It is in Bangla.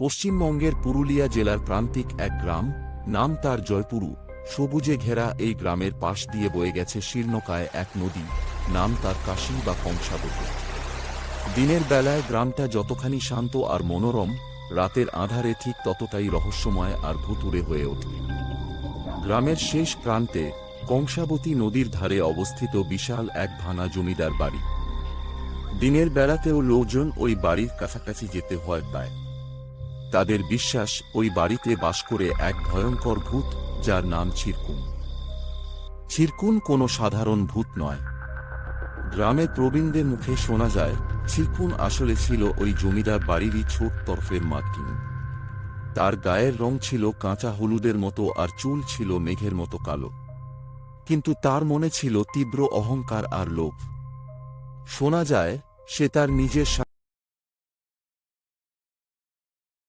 পশ্চিমবঙ্গের পুরুলিয়া জেলার প্রান্তিক এক গ্রাম, নাম তার জয়পুরু। সবুজে ঘেরা এই গ্রামের পাশ দিয়ে বয়ে গেছে শীর্ণকায় এক নদী, নাম তার কাশী বা কংসাবতী। দিনের বেলায় গ্রামটা যতখানি শান্ত আর মনোরম, রাতের আঁধারে ঠিক ততটাই রহস্যময় আর ভুতুড়ে হয়ে ওঠে। গ্রামের শেষ প্রান্তে কংসাবতী নদীর ধারে অবস্থিত বিশাল এক ভাঙা জমিদার বাড়ি। দিনের বেলাতেও লোকজন ওই বাড়ির কাছাকাছি যেতে ভয় পায়। তাদের বিশ্বাস, ওই বাড়িতে বাস করে এক ভয়ঙ্কর ভূত, যার নাম ছিরকুন। ছিরকুন কোনো সাধারণ ভূত নয়। গ্রামের প্রবীণদের মুখে শোনা যায়, ছিরকুন আসলে ছিল ওই জমিদার বাড়িরই ছোট তরফের মার্কিন। তার গায়ের রং ছিল কাঁচা হলুদের মতো আর চুল ছিল মেঘের মতো কালো। কিন্তু তার মনে ছিল তীব্র অহংকার আর লোভ। শোনা যায়, সে তার নিজের